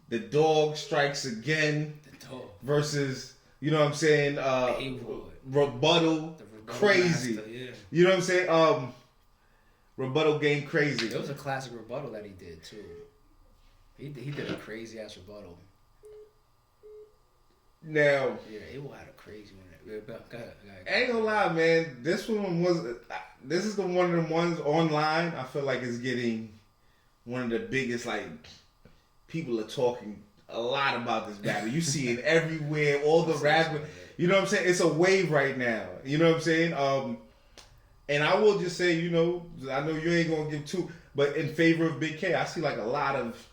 The Dog Strikes Again versus, you know what I'm saying, Rebuttal Crazy. Master, yeah. You know what I'm saying? Rebuttal Game Crazy. It was a classic rebuttal that he did too. He did a crazy ass rebuttal. Now, yeah, Abel had a crazy one. Go ahead. I ain't gonna lie, man. This is the one of the ones online. I feel like it's getting one of the biggest. Like, people are talking a lot about this battle. You see it everywhere. All the rappers. You know what I'm saying? It's a wave right now. You know what I'm saying? And I will just say, you know, I know you ain't gonna give two, but in favor of Big K, I see like a lot of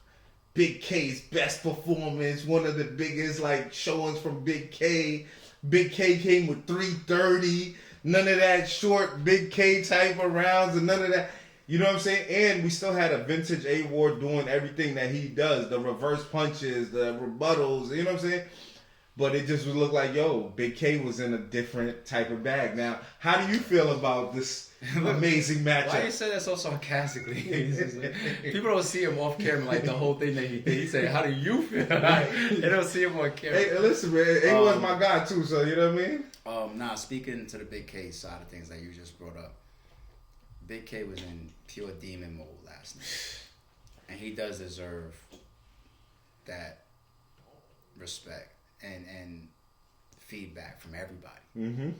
Big K's best performance. One of the biggest like showings from Big K. Big K came with 330. None of that short Big K type of rounds and none of that. You know what I'm saying? And we still had a vintage A-Ward doing everything that he does. The reverse punches, the rebuttals, you know what I'm saying? But it just would look like, yo, Big K was in a different type of bag. Now, how do you feel about this amazing matchup? Why you say that so sarcastically? People don't see him off camera like the whole thing that he did. He said, how do you feel? They don't see him on camera. Hey, listen, man, he was my guy too, so you know what I mean? Nah, speaking to the Big K side of things that you just brought up, Big K was in pure demon mode last night. And he does deserve that respect and feedback from everybody. Mm-hmm.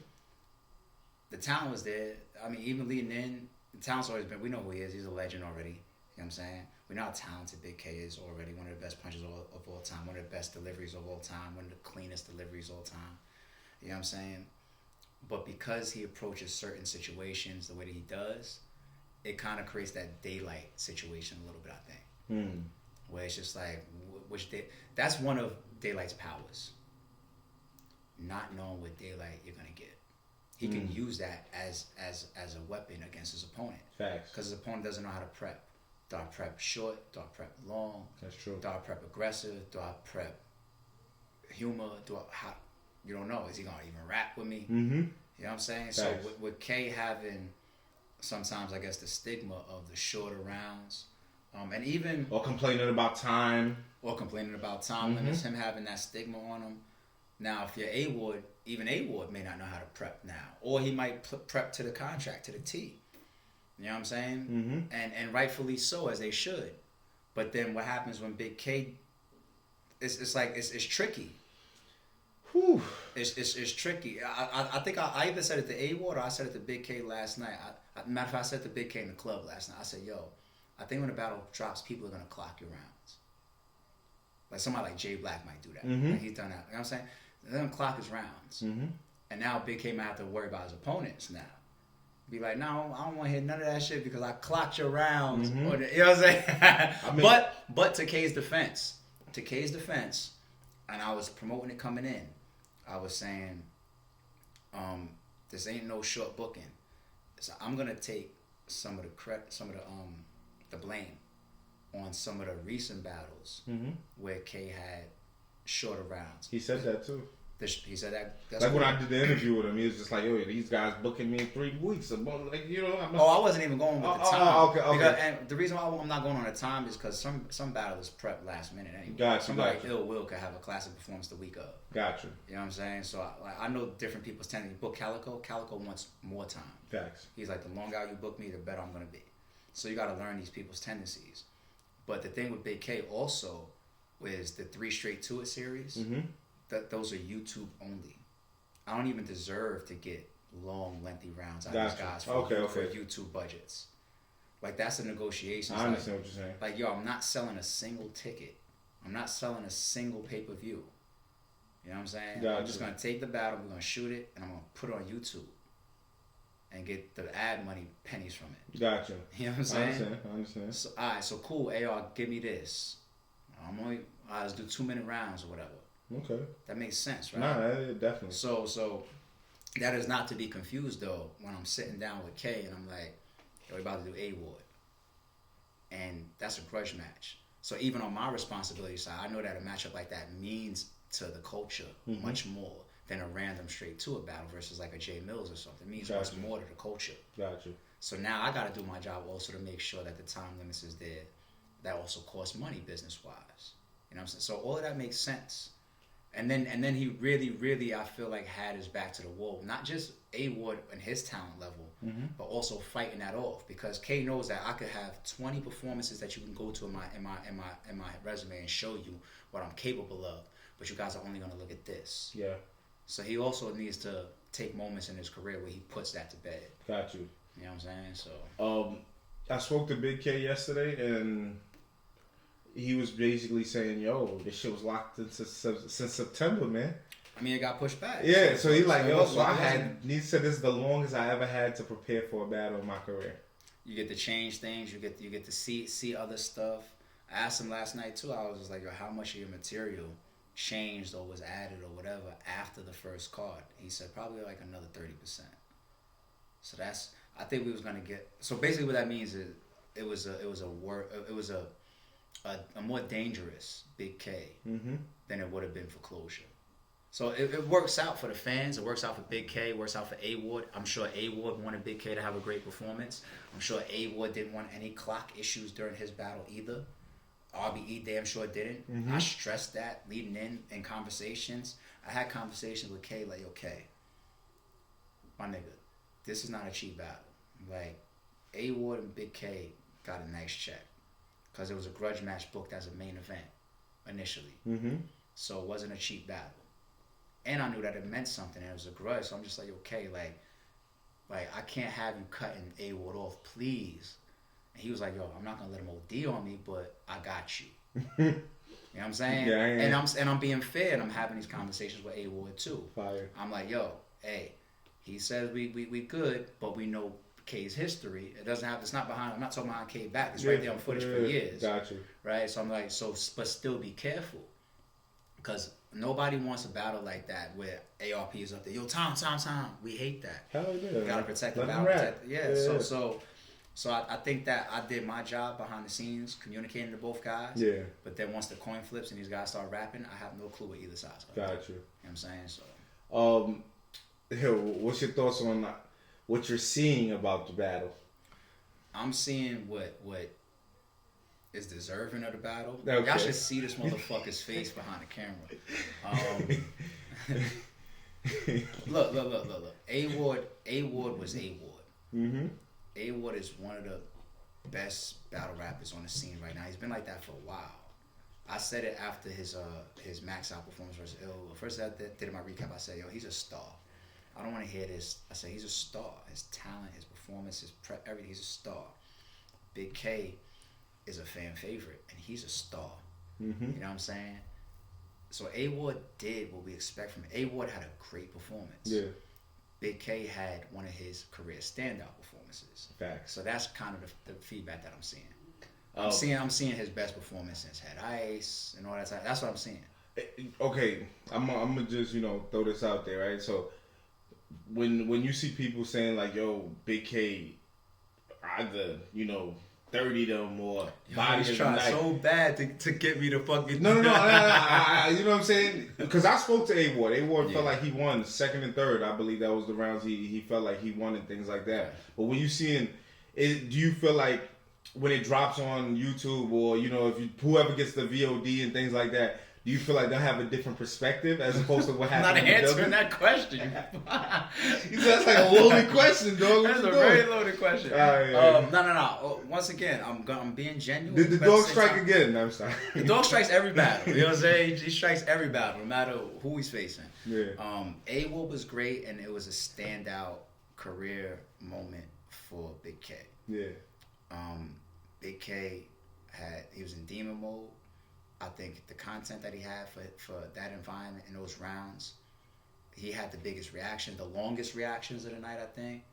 The talent was there. I mean, even leading in, the talent's always been, we know who he is. He's a legend already. You know what I'm saying? We know how talented Big K is already. One of the best punches of all time. One of the best deliveries of all time. One of the cleanest deliveries of all time. You know what I'm saying? But because he approaches certain situations the way that he does, it kind of creates that daylight situation a little bit, I think. Where it's just like, that's one of Daylight's powers. Not knowing what daylight you're going to get. He can use that as a weapon against his opponent. Facts. Because his opponent doesn't know how to prep. Do I prep short? Do I prep long? That's true. Do I prep aggressive? Do I prep humor? You don't know. Is he going to even rap with me? Mm-hmm. You know what I'm saying? Facts. So with K having sometimes, I guess, the stigma of the shorter rounds, and even... Or complaining about time. Limits, him having that stigma on him. Now, if you're A-Ward, even A-Ward may not know how to prep now. Or he might prep to the contract, to the T. You know what I'm saying? Mm-hmm. And rightfully so, as they should. But then what happens when Big K... It's like, it's tricky. Whew. It's tricky. I think I either said it to A-Ward or I said it to Big K last night. Matter of fact, I said it to Big K in the club last night. I said, yo, I think when the battle drops, people are going to clock your rounds. Like somebody like Jay Black might do that. Mm-hmm. And he's done that. You know what I'm saying? They're going to clock his rounds. Mm-hmm. And now Big K might have to worry about his opponents now. Be like, no, I don't want to hear none of that shit because I clocked your rounds. Mm-hmm. Or you know what I'm saying? I mean, but to K's defense, and I was promoting it coming in, I was saying, this ain't no short booking. So I'm going to take some of the blame on some of the recent battles where K had shorter rounds. He said that too. He said that. That's like when I did the interview with him, he was just like, "Yo, these guys booking me in 3 weeks." Like, you know, I wasn't even going with the time. Okay. Because, and the reason why I'm not going on the time is because some battlers prep last minute anyway. Gotcha. Somebody ill will could have a classic performance the week of. Gotcha. You know what I'm saying? So I know different people's tendency. Book Calico. Calico wants more time. Facts. He's like, the longer out you book me, the better I'm gonna be. So you got to learn these people's tendencies. But the thing with Big K also is the 3 Straight to It series. Mm-hmm. That those are YouTube only. I don't even deserve to get long, lengthy rounds out of these guys for YouTube budgets. Like, that's a negotiation. I understand what you're saying. Like, yo, I'm not selling a single ticket. I'm not selling a single pay-per-view. You know what I'm saying? Gotcha. I'm just going to take the battle, we're going to shoot it, and I'm going to put it on YouTube and get the ad money pennies from it. Gotcha. You know what I'm saying? I understand. So, all right, so cool. AR, give me this. Let's do 2-minute rounds or whatever. Okay. That makes sense, right? Nah, definitely. So that is not to be confused though when I'm sitting down with K and I'm like, yo, we about to do A-Ward. And that's a grudge match. So even on my responsibility side, I know that a matchup like that means to the culture much more than a random straight to it battle versus like a Jay Mills or something. It means much more to the culture. Gotcha. So now I got to do my job also to make sure that the time limits is there. That also costs money business-wise. You know what I'm saying? So all of that makes sense. And then he really, I feel like had his back to the wall. Not just A-Ward and his talent level, but also fighting that off. Because K knows that I could have 20 performances that you can go to in my resume and show you what I'm capable of. But you guys are only gonna look at this. Yeah. So he also needs to take moments in his career where he puts that to bed. Got you. You know what I'm saying? So I spoke to Big K yesterday, and he was basically saying, "Yo, this shit was locked in since September, man." I mean, it got pushed back. Yeah, so he's like, "Yo, so he said this is the longest I ever had to prepare for a battle in my career." You get to change things. You get to see other stuff. I asked him last night too. I was just like, "Yo, how much of your material changed or was added or whatever after the first card?" He said probably like another 30%. So that's, I think we was gonna get. So basically, what that means is it was a more dangerous Big K than it would have been for Closure. So it works out for the fans. It works out for Big K. It works out for A-Ward. I'm sure A-Ward wanted Big K to have a great performance. I'm sure A-Ward didn't want any clock issues during his battle either. RBE damn sure didn't. I stressed that leading in conversations. I had conversations with K like, okay, my nigga, this is not a cheap battle. Like, A-Ward and Big K got a nice check. Because it was a grudge match booked as a main event initially. So it wasn't a cheap battle. And I knew that it meant something, and it was a grudge. So I'm just like, okay, like I can't have you cutting A-Ward off, please. And he was like, yo, I'm not gonna let him OD on me, but I got you. You know what I'm saying? Yeah, and I'm being fair, and I'm having these conversations with A-Ward too. Fire. I'm like, yo, hey, he says we good, but we know K's history. It doesn't have. It's not behind. I'm not talking behind K back. It's right there on footage for years. Got you. Right. So I'm like, but still be careful, because nobody wants a battle like that where ARP is up there. Yo, time. We hate that. Hell yeah. You gotta protect the battle. So I think that I did my job behind the scenes, communicating to both guys. Yeah. But then once the coin flips and these guys start rapping, I have no clue what either side's going. Got you. You know what I'm saying? So. What's your thoughts on what you're seeing about the battle? I'm seeing what is deserving of the battle. Okay. Y'all should see this motherfucker's face behind the camera. Look. A-Ward was A-Ward. A-Ward is one of the best battle rappers on the scene right now. He's been like that for a while. I said it after his Max Out performance versus Ill. First I did my recap, I said, yo, he's a star. I don't want to hear this. I said, he's a star. His talent, his performance, his prep, everything, he's a star. Big K is a fan favorite, and he's a star. You know what I'm saying? So A-Ward did what we expect from him. A-Ward had a great performance. Yeah. Big K had one of his career standout performances. Facts. So that's kind of the feedback that I'm seeing. I'm seeing his best performance since Head Ice and all that stuff. That's what I'm seeing. Okay, I'm gonna just throw this out there, right? So when you see people saying like, "Yo, Big K, either 30 them or body he's trying so bad to get me to fucking no. You know what I'm saying? Because I spoke to A-Ward. A-Ward felt like he won second and third. I believe that was the rounds he felt like he won and things like that. But when you seeing it, do you feel like when it drops on YouTube or if whoever gets the VOD and things like that, do you feel like they'll have a different perspective as opposed to what happened? I'm not answering that question. That's like a loaded question, dog. That's a very loaded question. No. Once again, I'm being genuine. Did the dog strike again? No, I'm sorry. The dog strikes every battle. You know what I'm saying? He strikes every battle, no matter who he's facing. Yeah. A-Ward was great, and it was a standout career moment for Big K. Yeah. Big K he was in demon mode. I think the content that he had for that environment in those rounds, he had the biggest reaction, the longest reactions of the night, I think.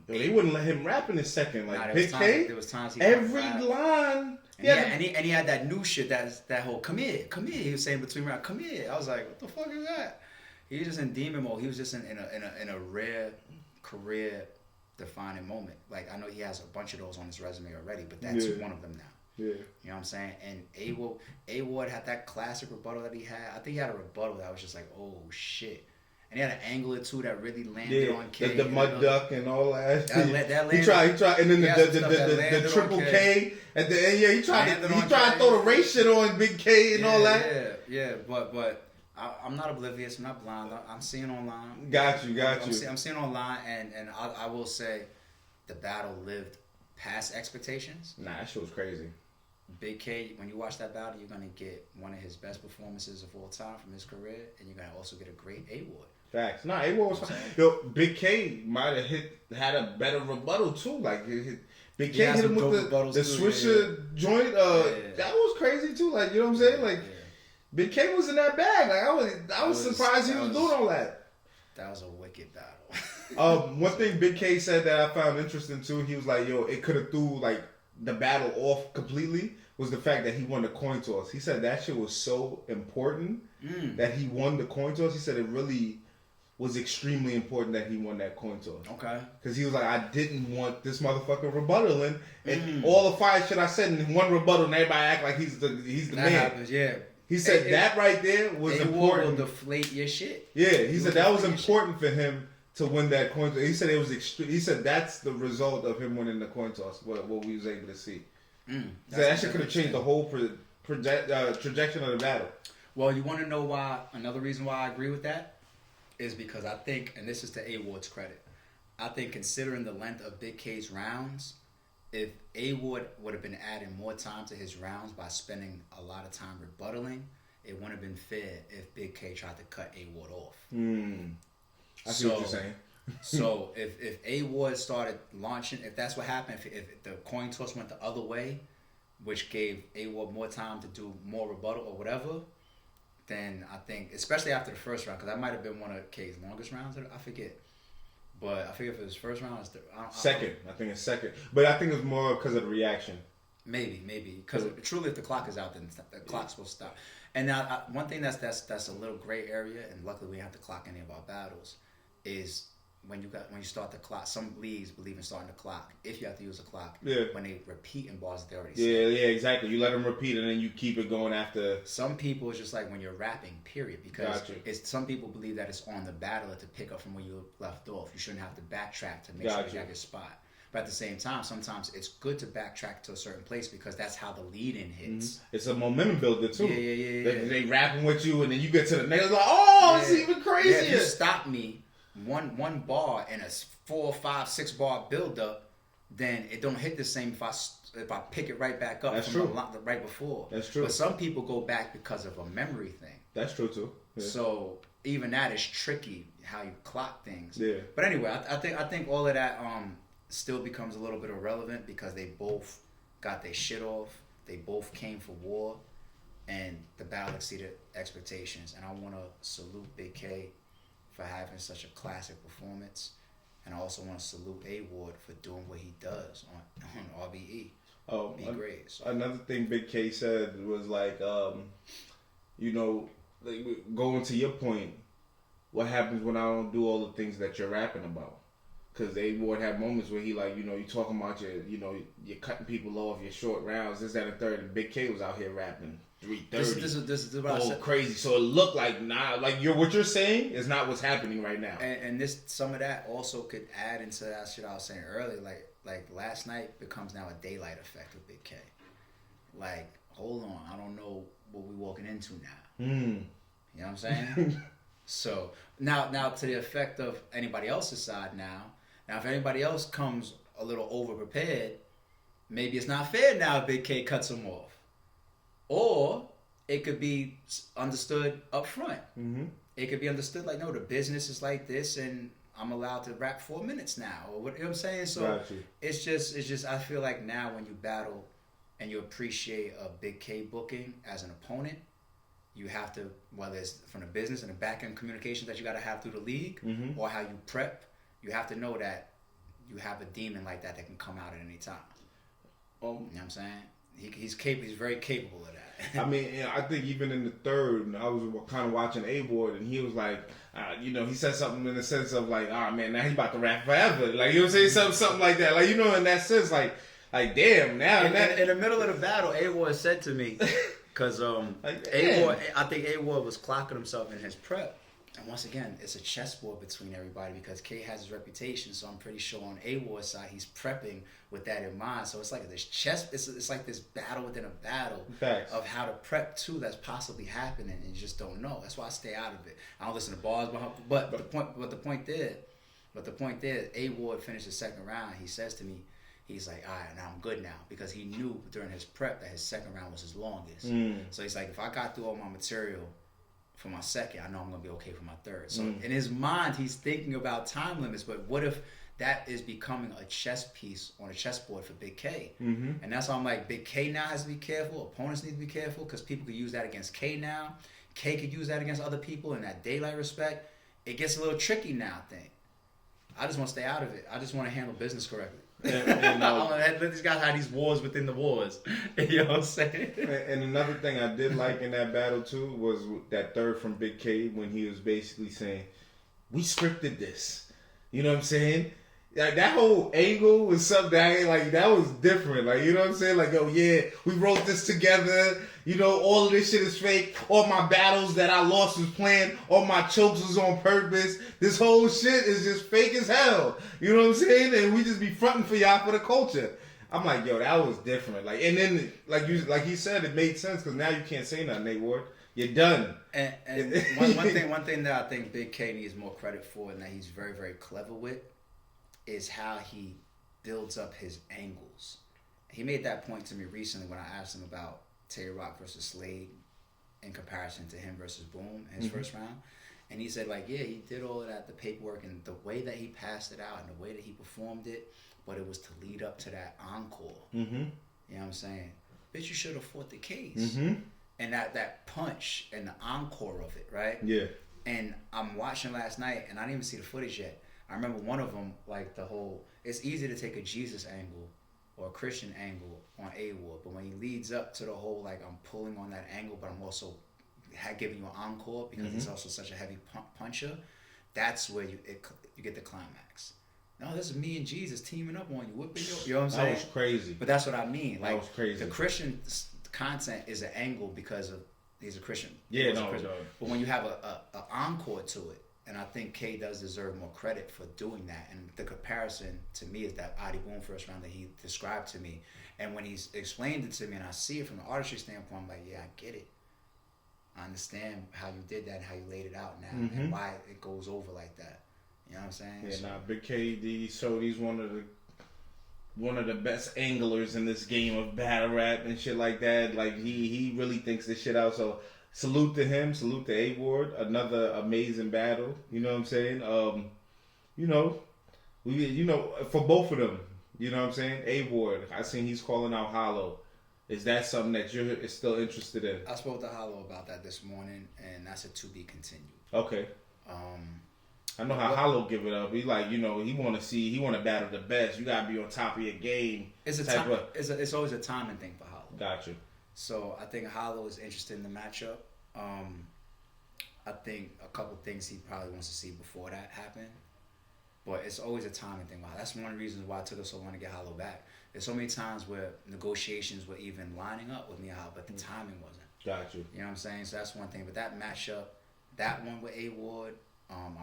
They wouldn't let him rap in a second. Like Big K, there was times he every line. And he had that new shit, that whole come here. He was saying between rounds, come here. I was like, what the fuck is that? He was just in demon mode. He was just in a rare career defining moment. Like, I know he has a bunch of those on his resume already, but that's one of them now. Yeah. You know what I'm saying? And A-Ward had that classic rebuttal that he had. I think he had a rebuttal that was just like, oh shit. And he had an angle or two that really landed on K. The mud duck and all that. That landed, he tried, and then the triple K at the end. Yeah, he tried to throw the race shit on Big K and all that. Yeah. But I'm not oblivious. I'm not blind. I'm seeing online. Got you. I'm seeing online, and I will say, the battle lived past expectations. Nah, that shit was crazy. Big K, when you watch that battle, you're gonna get one of his best performances of all time from his career, and you're gonna also get a great A-Ward. Facts. Nah, A-Ward was fine. Yo, Big K might have had a better rebuttal too. Like Big K hit him with the Swisher joint. That was crazy too. Like, you know what I'm saying? Like, Big K was in that bag. Like, I was surprised he was doing all that. That was a wicked battle. One thing Big K said that I found interesting too, he was like, yo, it could have threw like the battle off completely, was the fact that he won the coin toss. He said that shit was so important that he won the coin toss. He said it really was extremely important that he won that coin toss. Okay. Because he was like, I didn't want this motherfucking rebuttal in. And all the fire shit I said in one rebuttal, and everybody act like he's the that man. Happens, yeah. He said that right there was important. Will deflate your shit. Yeah, he said that was important for him to win that coin toss. He said it was extreme. He said that's the result of him winning the coin toss. What we was able to see. So that shit could have changed the whole trajectory of the battle. Well, you want to know why? Another reason why I agree with that is because I think, and this is to A-Ward's credit, I think considering the length of Big K's rounds, if A-Ward would have been adding more time to his rounds by spending a lot of time rebuttaling, it wouldn't have been fair if Big K tried to cut A-Ward off. I see what you're saying. So if A-Ward started launching, if that's what happened, if the coin toss went the other way, which gave A-Ward more time to do more rebuttal or whatever, then I think, especially after the first round, because that might have been one of K's longest rounds, I forget. But I forget if it was first round or second. I think it's second. But I think it was more because of the reaction. Maybe. Because truly, if the clock is out, then the clock's will stop. And now, one thing that's a little gray area, and luckily we don't have to clock any of our battles, is when you start the clock. Some leagues believe in starting the clock if you have to use a clock. Yeah. When they repeat in bars that they already said. Yeah, exactly. You let them repeat and then you keep it going after. Some people, it's just like when you're rapping, period. Because some people believe that it's on the battler to pick up from where you left off. You shouldn't have to backtrack to make sure you have your spot. But at the same time, sometimes it's good to backtrack to a certain place because that's how the lead-in hits. It's a momentum builder too. Yeah. They rapping with you and then you get to the next, like, oh, it's even crazier. Yeah, if you stop me one bar in a 4, 5, 6 bar build-up, then it don't hit the same if I pick it right back up from right before. That's true. But some people go back because of a memory thing. That's true too. Yeah. So even that is tricky how you clock things. Yeah. But anyway, I think all of that still becomes a little bit irrelevant because they both got their shit off. They both came for war, and the battle exceeded expectations. And I want to salute Big K for having such a classic performance, and I also want to salute A-Ward for doing what he does on RBE. Oh, be great. So. Another thing Big K said was like, like going to your point, what happens when I don't do all the things that you're rapping about? Because A-Ward had moments where he like, you talking about you're cutting people off, your short rounds, this, that, and third, and Big K was out here rapping 330. This is what I said. Crazy. So it looked like what you're saying is not what's happening right now. And some of that also could add into that shit I was saying earlier. Like last night becomes now a daylight effect with Big K. Like, hold on, I don't know what we walking into now. You know what I'm saying? So now to the effect of anybody else's side now if anybody else comes a little over prepared, maybe it's not fair now if Big K cuts him off. Or it could be understood up front. It could be understood like, no, the business is like this and I'm allowed to rap 4 minutes now. Or what, you know what I'm saying? So it's just I feel like now when you battle and you appreciate a Big K booking as an opponent, you have to, whether it's from the business and the back-end communication that you got to have through the league or how you prep, you have to know that you have a demon like that can come out at any time. You know what I'm saying? He's very capable of that. I mean, I think even in the third, I was kind of watching A-Ward, and he was like, he said something in the sense of like, man, now he's about to rap forever. Like, you know what I'm saying? Something like that. Like, in that sense, like damn, now. In the middle of the battle, A-Ward said to me, because I think A-Ward was clocking himself in his prep. And once again, it's a chessboard between everybody because K has his reputation. So I'm pretty sure on A-Ward's side, he's prepping with that in mind. So it's like this it's like this battle within a battle of how to prep too that's possibly happening, and you just don't know. That's why I stay out of it. I don't listen to bars, but the point is, A-Ward finished the second round. He says to me, he's like, all right, now I'm good now, because he knew during his prep that his second round was his longest. So he's like, if I got through all my material for my second, I know I'm gonna be okay for my third. So in his mind, he's thinking about time limits. But what if that is becoming a chess piece on a chessboard for Big K? And that's why I'm like, Big K now has to be careful. Opponents need to be careful because people could use that against K now. K could use that against other people in that daylight respect. It gets a little tricky now, I think. I just want to stay out of it. I just want to handle business correctly. Let these guys have these wars within the wars. You know what I'm saying? And another thing I did like in that battle too was that third from Big K when he was basically saying, "We scripted this." You know what I'm saying? Like that whole angle was something that was different. Like, you know what I'm saying? Like, oh yeah, we wrote this together. You know, all of this shit is fake. All my battles that I lost was planned. All my chokes was on purpose. This whole shit is just fake as hell. You know what I'm saying? And we just be fronting for y'all for the culture. I'm like, yo, that was different. Like, and then like he said, it made sense because now you can't say nothing, Nate Ward. You're done. And one thing that I think Big K needs more credit for, and that he's very, very clever with, is how he builds up his angles. He made that point to me recently when I asked him about Tay Rock versus Slade in comparison to him versus Boom in his first round. And he said, like, yeah, he did all of that, the paperwork, and the way that he passed it out and the way that he performed it, but it was to lead up to that encore. You know what I'm saying? Bitch, you should have fought the case. And that punch and the encore of it, right? Yeah. And I'm watching last night, and I didn't even see the footage yet. I remember one of them, like the whole, it's easy to take a Jesus angle or a Christian angle on A-Ward, but when he leads up to the whole, like, I'm pulling on that angle, but I'm also giving you an encore because he's also such a heavy puncher, that's where you get the climax. No, this is me and Jesus teaming up on you, whooping you know what I'm saying? That was crazy. But that's what I mean. Like, that was crazy. The Christian content is an angle because of he's a Christian. Yeah, no. But when you have a encore to it, and I think K does deserve more credit for doing that. And the comparison to me is that Adi Boom first round that he described to me. And when he's explained it to me and I see it from the artistry standpoint, I'm like, yeah, I get it. I understand how you did that and how you laid it out now and why it goes over like that. You know what I'm saying? Yeah, Big K, he's one of the best anglers in this game of battle rap and shit like that. Like he really thinks this shit out. So salute to him. Salute to A-Ward. Another amazing battle. You know what I'm saying? For both of them. You know what I'm saying? A-Ward. I seen he's calling out Hollow. Is that something that you're still interested in? I spoke to Hollow about that this morning, and that's a to be continued. Okay. I know how Hollow give it up. He like, he want to battle the best. You gotta be on top of your game. It's always a timing thing for Hollow. Gotcha. So I think Hollow is interested in the matchup. I think a couple things he probably wants to see before that happen. But it's always a timing thing. That's one of the reasons why it took us so long to get Hollow back. There's so many times where negotiations were even lining up with me and Hollow, but the timing wasn't. Gotcha. You know what I'm saying? So that's one thing. But that matchup, that one with A-Ward, I'm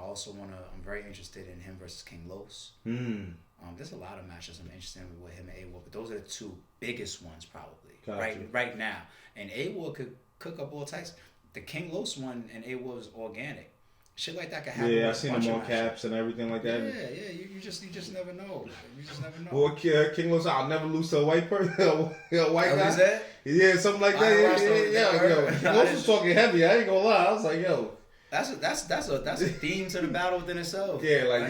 very interested in him versus King Los. There's a lot of matchups I'm interested in with him and A-Ward, but those are the two biggest ones probably. Gotcha. Right now. And A-Ward could cook up all types. The King Los one and A-Ward was organic. Shit like that could happen. Yeah, I seen them on caps and everything like that. Yeah. You just never know. You just never know. Well, King Los, I'll never lose to a white person, a white guy. Is that? Yeah, something like that. Yeah. King Los was talking heavy. I ain't gonna lie. I was like, yo. That's a theme to the battle within itself. Yeah, like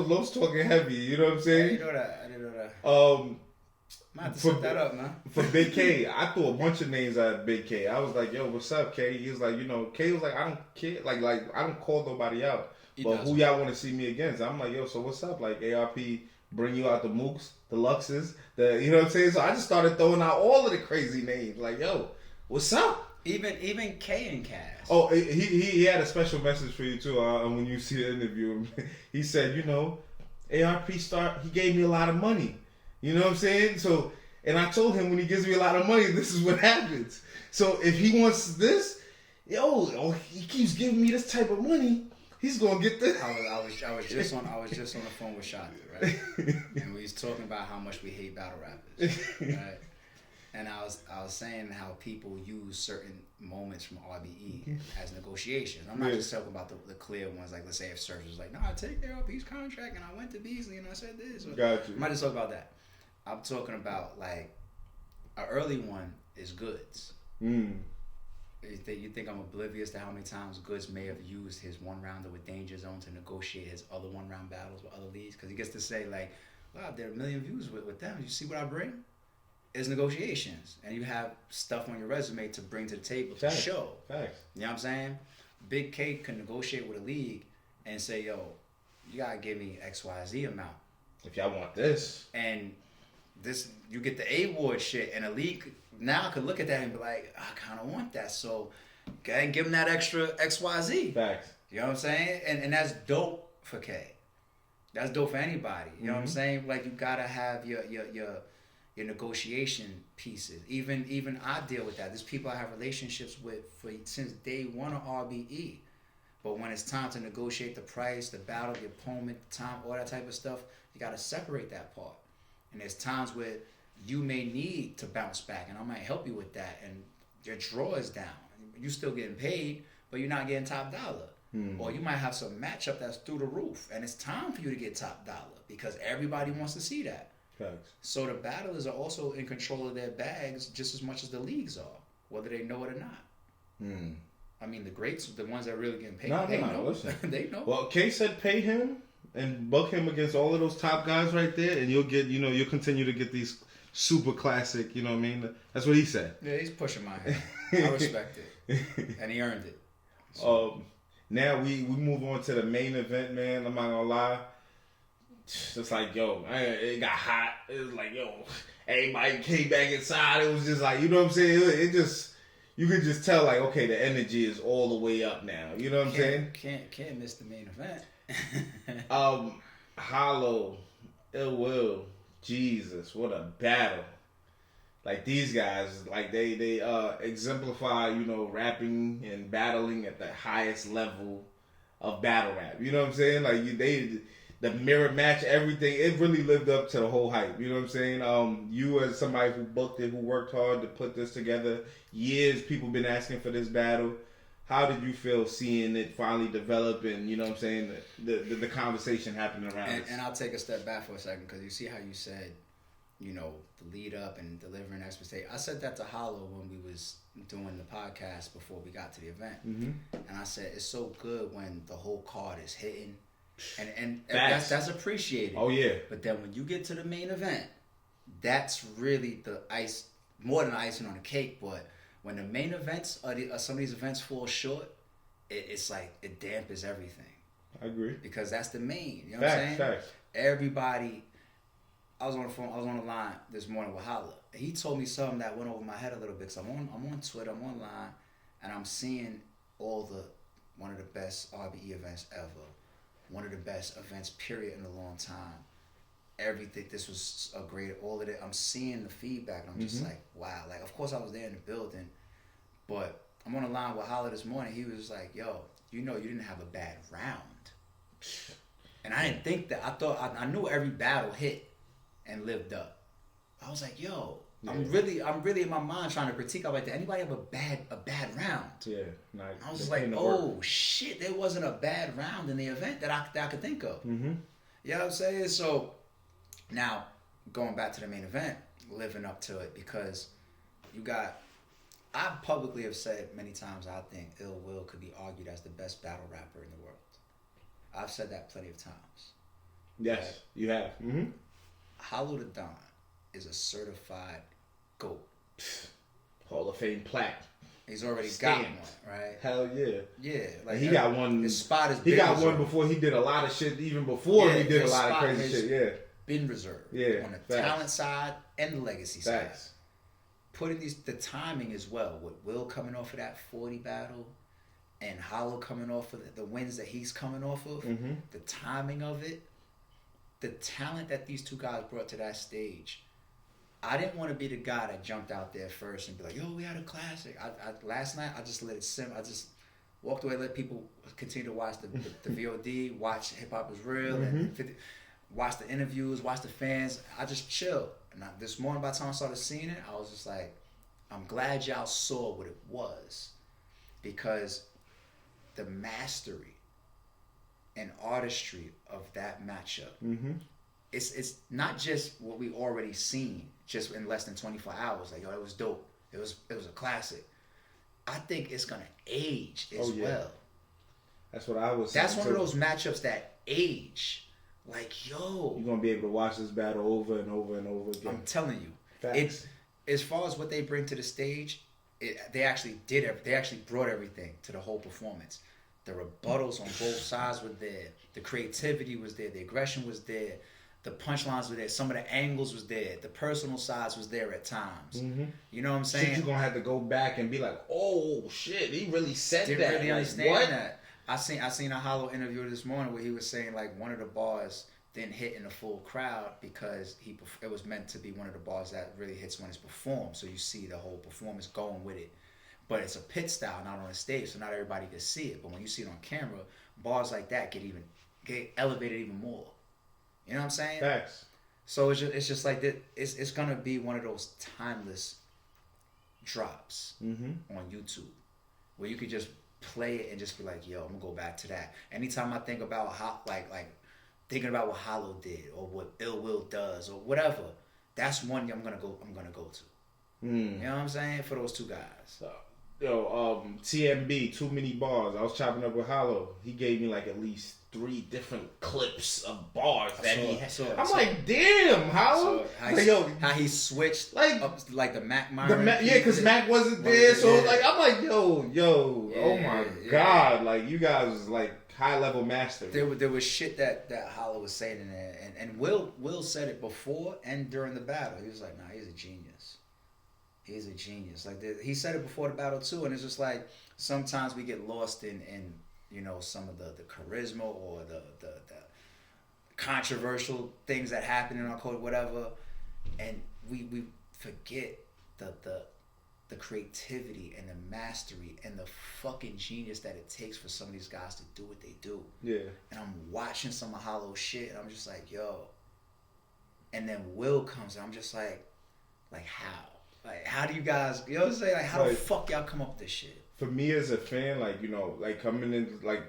Los talking heavy. You know what I'm saying? I didn't know that. Might have to set that up, man. For Big K, I threw a bunch of names at Big K. I was like, yo, what's up, K? He was like, K was like, I don't care. Like I don't call nobody out. But who y'all want to see me against? I'm like, yo, so what's up? Like ARP bring you out the Mooks, the Luxes, you know what I'm saying? So I just started throwing out all of the crazy names. Like, yo, what's up? Even K and Cass. Oh, he had a special message for you too. When you see the interview, he said, ARP he gave me a lot of money. You know what I'm saying? So, and I told him when he gives me a lot of money, this is what happens. So if he wants this, he keeps giving me this type of money. He's gonna get this. I was just on the phone with Shanta, right? And we was talking about how much we hate battle rappers, right? And I was saying how people use certain moments from RBE as negotiations. I'm not just talking about the clear ones, like let's say if Surf was like, "No, I take their LP's contract and I went to Beasley and I said this." Got you. I might just talk about that. I'm talking about like an early one is Goods. You think I'm oblivious to how many times Goods may have used his one rounder with Danger Zone to negotiate his other one round battles with other leagues? Because he gets to say like, "Wow, there are 1 million views with them. You see what I bring?" It's negotiations, and you have stuff on your resume to bring to the table to show. Facts. You know what I'm saying? Big K can negotiate with a league and say, "Yo, you gotta give me XYZ amount if y'all want this." And this, you get the A-Ward shit, and a league now could look at that and be like, "I kind of want that," so go ahead and give him that extra XYZ. Facts. You know what I'm saying? And that's dope for K. That's dope for anybody. You know what I'm saying? Like you gotta have your negotiation pieces. Even I deal with that. There's people I have relationships with since day one of RBE. But when it's time to negotiate the price, the battle, the opponent, the time, all that type of stuff, you got to separate that part. And there's times where you may need to bounce back, and I might help you with that. And your draw is down. You're still getting paid, but you're not getting top dollar. Or you might have some matchup that's through the roof, and it's time for you to get top dollar because everybody wants to see that. Facts. So the battlers are also in control of their bags just as much as the leagues are, whether they know it or not. I mean, the greats, the ones that are really getting paid, they know. Listen. They know. Well, K said pay him and book him against all of those top guys right there, and you'll get, you'll continue to get these super classic, you know what I mean? That's what he said. Yeah, he's pushing my hand. I respect it. And he earned it. So. Now we move on to the main event, man. I'm not gonna lie. It's like, yo, it got hot. It was like, yo, everybody came back inside. It was just like, you know what I'm saying? It just, you could just tell, like, okay, the energy is all the way up now. You know what I'm saying? Can't miss the main event. Hollow, Ill Will, Jesus, what a battle. Like, these guys, like, they exemplify, rapping and battling at the highest level of battle rap. You know what I'm saying? Like, the mirror match, everything, it really lived up to the whole hype. You know what I'm saying? You as somebody who booked it, who worked hard to put this together, years people been asking for this battle. How did you feel seeing it finally develop and, you know what I'm saying, the conversation happening around it? And I'll take a step back for a second because you see how you said, the lead up and delivering expectation. I said that to Hollow when we was doing the podcast before we got to the event. And I said, it's so good when the whole card is hitting. And that's appreciated. Oh, yeah. But then when you get to the main event, that's really the ice, more than the icing on the cake. But when the main events, some of these events fall short, it's like, it dampens everything. I agree. Because that's the main. You know what I'm saying? Facts. Everybody... I was on the phone. I was on the line this morning with Holla. He told me something that went over my head a little bit. Cause I'm on Twitter. I'm online, and I'm seeing one of the best RBE events ever, one of the best events period in a long time. Everything. This was a great. All of it. I'm seeing the feedback, and I'm just like, wow. Like, of course I was there in the building, but I'm on the line with Holla this morning. He was like, yo, you didn't have a bad round, and I didn't think that. I thought I knew every battle hit. And lived up. I was like, yo, yeah. I'm really in my mind trying to critique. I was like, did anybody have a bad round? Yeah, nice. I was like, oh shit, there wasn't a bad round in the event that I could think of. You know what I'm saying? So now going back to the main event, living up to it because I publicly have said many times I think Ill Will could be argued as the best battle rapper in the world. I've said that plenty of times. Yes, you have. Hollow the Don is a certified GOAT. Hall of Fame plaque. He's already got one, right? Hell yeah. Yeah. Like got one. His spot is he got one before he did a lot of shit, even before he did a lot of crazy shit. Yeah. Been reserved. Yeah. On the talent side and the legacy side. Facts. Putting the timing as well, with Will coming off of that 40 battle and Hollow coming off of the wins that he's coming off of, the timing of it. The talent that these two guys brought to that stage, I didn't want to be the guy that jumped out there first and be like, yo, we had a classic. Last night, I just let it simmer. I just walked away, let people continue to watch the VOD, watch Hip Hop Is Real, and watch the interviews, watch the fans. I just chilled. And this morning, by the time I started seeing it, I was just like, I'm glad y'all saw what it was, because the mastery and artistry of that matchup, it's not just what we already seen just in less than 24 hours. Like, yo, it was dope. It was a classic. I think it's gonna age as well. That's what I was saying. That's one of those matchups that age. Like, yo, you're gonna be able to watch this battle over and over and over again. I'm telling you, Facts. As far as what they bring to the stage, they actually brought everything to the whole performance. The rebuttals on both sides were there. The creativity was there. The aggression was there. The punchlines were there. Some of the angles was there. The personal sides was there at times. You know what I'm saying? Shit, you're gonna have to go back and be like, oh shit, he really said that. Didn't really like, understand what? that. I seen a Hollow interview this morning where he was saying like one of the bars didn't hit in the full crowd because it was meant to be one of the bars that really hits when it's performed. So you see the whole performance going with it. But it's a pit style, not on a stage, so not everybody can see it. But when you see it on camera, bars like that get elevated even more. You know what I'm saying? Facts. So it's just like that. It's gonna be one of those timeless drops on YouTube where you could just play it and just be like, yo, I'm gonna go back to that. Anytime I think about how like thinking about what Hollow did or what Ill Will does or whatever, that's one I'm gonna go to. You know what I'm saying? For those two guys. TMB, Too Many Bars. I was chopping up with Hollow. He gave me like at least 3 different clips of bars that he had. I'm like, damn, Hollow. How he switched like the Mac because Mac wasn't there. So like, I'm like, yo, oh my God. Like, you guys was like high level master. There was shit that Hollow was saying in there. And Will said it before and during the battle. He was like, nah, he's a genius. He's a genius. Like he said it before the battle too, and it's just like sometimes we get lost in you know some of the charisma or the controversial things that happen in our code, whatever, and we forget the creativity and the mastery and the fucking genius that it takes for some of these guys to do what they do. Yeah. And I'm watching some of Hollow shit, and I'm just like, yo. And then Will comes, and I'm just like how? Like, how do you guys, you know what I'm saying? Like, how the fuck y'all come up with this shit? For me as a fan, like, you know, like coming in, like,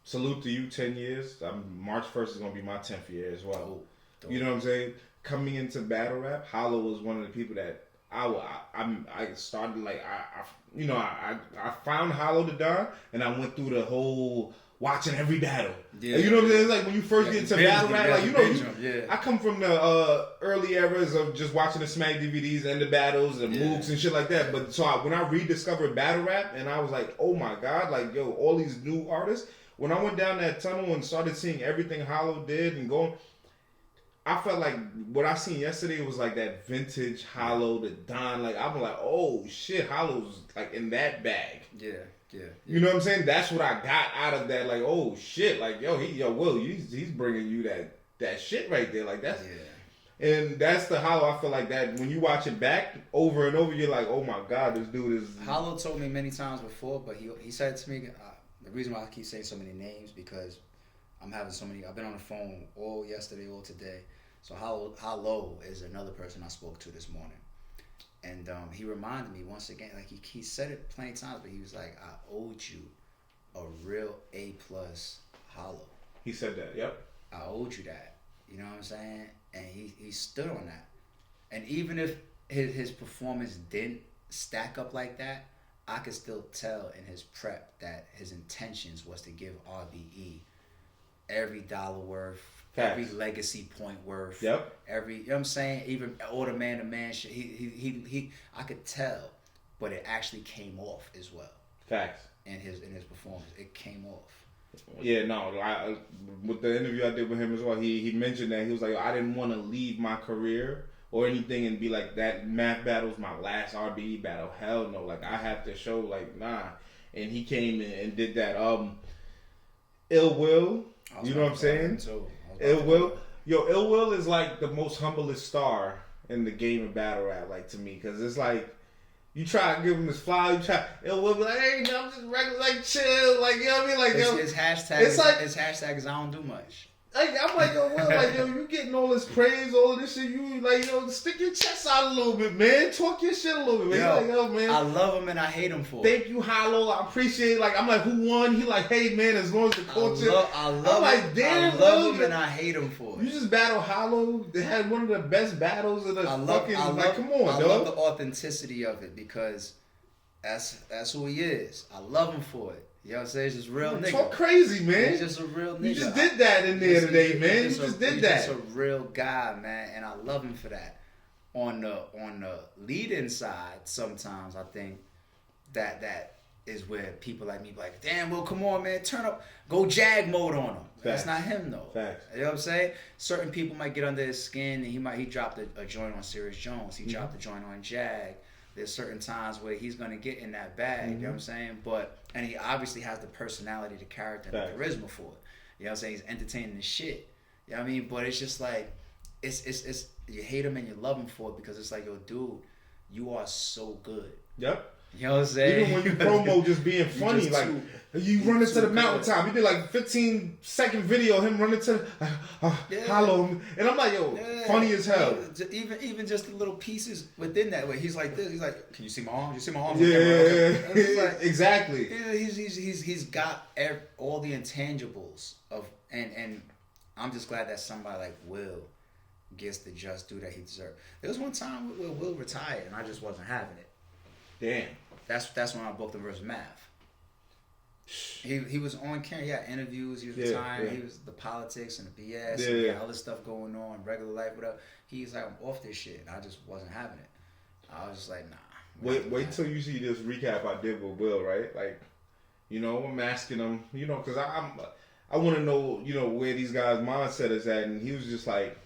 salute to you, 10 years. March 1st is going to be my 10th year as well. Dope. You know what I'm saying? Coming into battle rap, Hollow was one of the people that I started, like, I found Hollow the Don, and I went through the whole watching every battle. Yeah. You know what I'm saying? It's like when you first get into battle rap, like, you know, I come from the early eras of just watching the Smack DVDs and the battles and MOOCs and shit like that. But so when I rediscovered battle rap, and I was like, oh my God, like, yo, all these new artists. When I went down that tunnel and started seeing everything Hollow did and going, I felt like what I seen yesterday was like that vintage Hollow, the Don. Like, I'm like, oh shit, Hollow's like in that bag. Yeah. You know what I'm saying? That's what I got out of that. Like, oh shit, like Will, he's bringing you that shit right there. Like that's, and that's the Hollow. I feel like that when you watch it back over and over, you're like, oh my God, this dude is. Hollow told me many times before, but he said to me, the reason why I keep saying so many names because I'm having so many. I've been on the phone all yesterday, all today. So Hollow is another person I spoke to this morning. And he reminded me once again, like he said it plenty times, but he was like, I owed you a real A+ Hollow. He said that, yep. I owed you that. You know what I'm saying? And he stood on that. And even if his performance didn't stack up like that, I could still tell in his prep that his intentions was to give RBE every dollar worth, every legacy point worth. Yep. Every, you know what I'm saying? Even all the man-to-man shit. He I could tell, but it actually came off as well. Facts. In his performance, it came off. Yeah, no. With the interview I did with him as well, he mentioned that he was like, I didn't want to leave my career or anything and be like that. Math battle's my last RBE battle. Hell no. Like I have to show like nah. And he came in and did that. Ill Will. You know what I'm saying? Ill Will. Ill Will is like the most humblest star in the game of battle rap, like to me, because it's like You try to give him this flower, you try, Ill Will be like, hey, man, I'm just regular, like, chill, like, you know what I mean? Like, his hashtag is I don't do much. Like, I'm like, yo, Will, like, yo, you getting all this praise, all of this shit, you, like, yo, stick your chest out a little bit, man. Talk your shit a little bit, man. Yo, like, yo, man. I love him and I hate him for it. Thank you, Hollow. I appreciate it. Like, I'm like, who won? He like, hey, man, as long as the culture. I love him and I hate him for it. You just battle Hollow. They had one of the best battles of the fucking, like, come on, I dog. love the authenticity of it because that's who he is. I love him for it. You know what I'm saying? He's just a real nigga. Talk crazy, man. He's just a real nigga. You just did that in there today, man. You just did that. He's just a real guy, man, and I love him for that. On the lead-in side, sometimes I think that is where people like me be like, damn, well, come on, man, turn up, go Jag mode on him. Facts. That's not him though. Facts. You know what I'm saying? Certain people might get under his skin, and he dropped a joint on Sirius Jones. He dropped a joint on Jag. There's certain times where he's gonna get in that bag. You know what I'm saying? And he obviously has the personality, the character, and the charisma for it. You know what I'm saying? He's entertaining the shit. You know what I mean? But it's just like it's you hate him and you love him for it because it's like, yo, dude, you are so good. Yep. You know what I'm saying? Even when you promo just being funny, like you run into the mountaintop. You did like 15-second video of him running to Hollow, and I'm like, yo, funny as hell. Even just the little pieces within that, where he's like this, he's like, can you see my arm? You see my arm? Yeah. Like, exactly. He's got all the intangibles of, and I'm just glad that somebody like Will gets the just due that he deserves. There was one time where Will retired, and I just wasn't having it. Damn. That's when I booked him versus Mav. He was on camera. He had interviews. He was retiring. He was the politics and the BS. And he had other stuff going on, regular life, whatever. He's like, I'm off this shit. And I just wasn't having it. I was just like, nah. Wait till you see this recap I did with Will, right? Like, you know, I'm asking him, you know, because I want to know, you know, where these guys' mindset is at. And he was just like,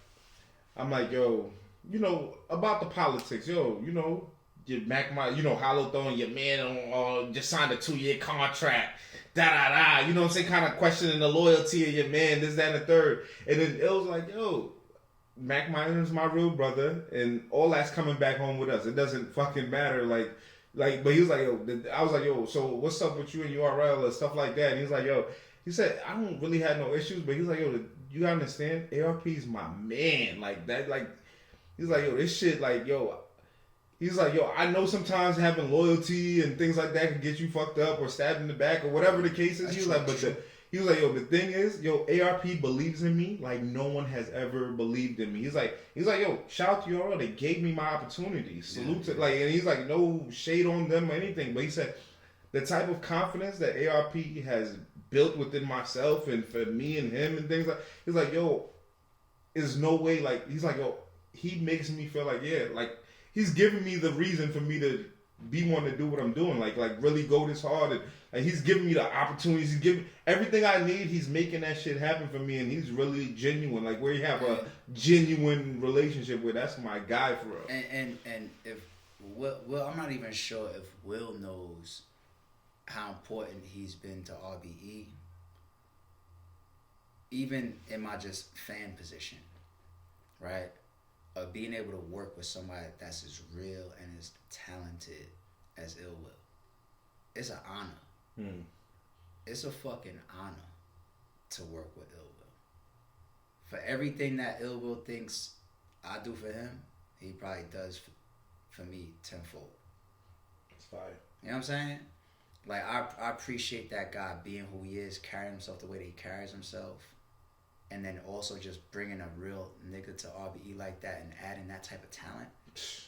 I'm like, yo, you know, about the politics, yo, you know, you Hollow throwing your man on, just signed a 2-year contract, you know what I'm saying, kind of questioning the loyalty of your man, this, that, and the third. And then it was like, yo, Mac Minor's my real brother, and all that's coming back home with us. It doesn't fucking matter, like, but he was like, yo, I was like, yo, so what's up with you and URL and stuff like that? And he's like, yo, he said, I don't really have no issues, but he's like, yo, you gotta understand, ARP's my man, like that, like, he's like, yo, this shit, like, yo, he's like, yo, I know sometimes having loyalty and things like that can get you fucked up or stabbed in the back or whatever the case is. He was like, he was like, yo, the thing is, yo, ARP believes in me like no one has ever believed in me. He's like, yo, shout out to y'all. They gave me my opportunity. Salute to, like, and he's like, no shade on them or anything. But he said, the type of confidence that ARP has built within myself and for me and him and things like, he's like, yo, there's no way, like, he's like, yo, he makes me feel like, yeah, like, he's giving me the reason for me to be one to do what I'm doing, like really go this hard, and he's giving me the opportunities. He's giving everything I need. He's making that shit happen for me, and he's really genuine. Like where you have a genuine relationship with, that's my guy for real. And if Will, I'm not even sure if Will knows how important he's been to RBE, even in my just fan position, right? Of being able to work with somebody that's as real and as talented as Ill Will. It's an honor. It's a fucking honor to work with Ill Will. For everything that Ill Will thinks I do for him, he probably does for me tenfold. It's fire. You know what I'm saying? Like, I appreciate that guy being who he is, carrying himself the way that he carries himself. And then also just bringing a real nigga to RBE like that and adding that type of talent.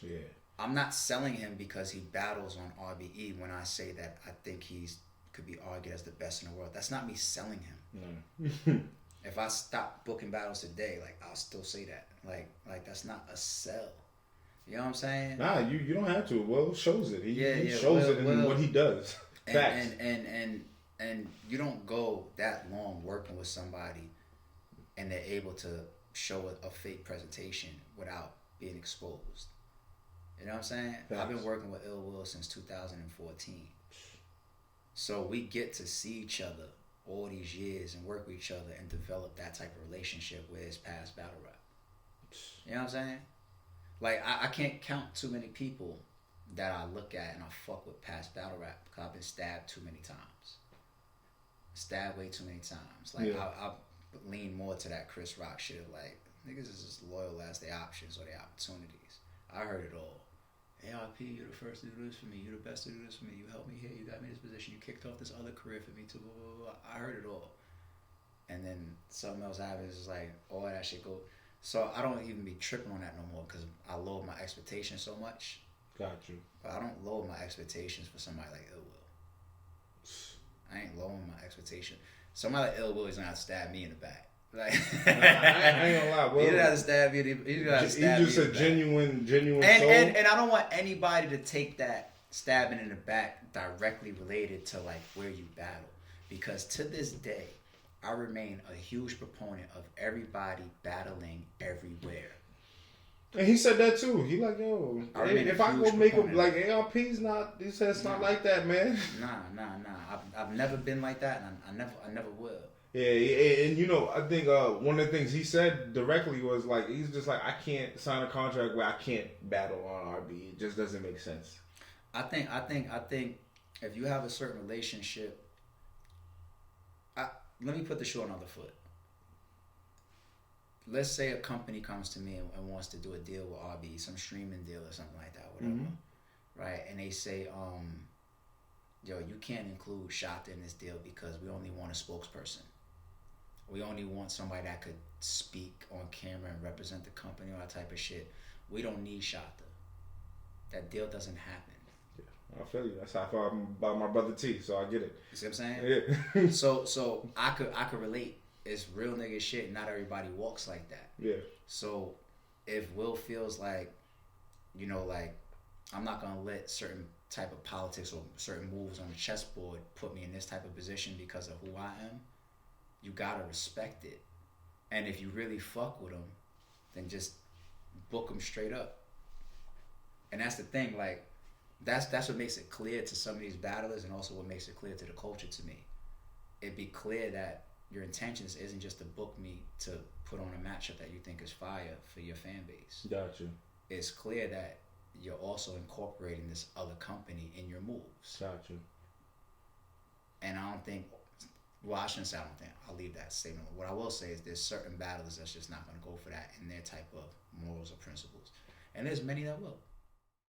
Yeah. I'm not selling him because he battles on RBE when I say that I think he's could be argued as the best in the world. That's not me selling him. No. If I stop booking battles today, like, I'll still say that. Like that's not a sell. You know what I'm saying? Nah, you don't have to. Will shows it. He shows it in what he does. Facts. And you don't go that long working with somebody and they're able to show a fake presentation without being exposed. You know what I'm saying? Facts. I've been working with Ill Will since 2014. So we get to see each other all these years and work with each other and develop that type of relationship where it's past battle rap. You know what I'm saying? Like, I can't count too many people that I look at and I fuck with past battle rap because I've been stabbed too many times. Stabbed way too many times. Like I lean more to that Chris Rock shit of like niggas is just loyal as their options or their opportunities. I heard it all. ARP, you're the first to do this for me. You're the best to do this for me. You helped me here. You got me in this position. You kicked off this other career for me too. Blah, blah, blah. I heard it all. And then something else happens. It's like all that shit go. So I don't even be tripping on that no more because I lower my expectations so much. Got you. But I don't lower my expectations for somebody like Ill Will. I ain't lowering my expectation. Somebody like Ill Will is gonna have to stab me in the back. Like, I ain't gonna lie. Well, he didn't have to stab you. He's gonna have to stab He's just me a genuine soul. And I don't want anybody to take that stabbing in the back directly related to like where you battle, because to this day, I remain a huge proponent of everybody battling everywhere. And he said that too. He like, yo, if I go make him like ARP's not. He said it's not like that, man. Nah. I've never been like that, and I never will. Yeah, and you know, I think one of the things he said directly was like, he's just like, I can't sign a contract where I can't battle on RB. It just doesn't make sense. I think if you have a certain relationship, let me put the shoe on the other foot. Let's say a company comes to me and wants to do a deal with RB, some streaming deal or something like that, whatever, right? And they say, yo, you can't include Shota in this deal because we only want a spokesperson. We only want somebody that could speak on camera and represent the company, all that type of shit. We don't need Shota. That deal doesn't happen. Yeah, I feel you. That's how I feel about my brother T, so I get it. You see what I'm saying? Yeah. so I could relate. It's real nigga shit. Not everybody walks like that. Yeah. So if Will feels like, you know, like, I'm not gonna let certain type of politics or certain moves on the chessboard put me in this type of position because of who I am, you gotta respect it. And if you really fuck with them, then just book them straight up. And that's the thing, like, that's what makes it clear to some of these battlers, and also what makes it clear to the culture to me. It'd be clear that your intentions isn't just to book me to put on a matchup that you think is fire for your fan base. Gotcha. It's clear that you're also incorporating this other company in your moves. Gotcha. And I don't think, well, I shouldn't say I don't think, I'll leave that statement. What I will say is there's certain battlers that's just not going to go for that in their type of morals or principles. And there's many that will.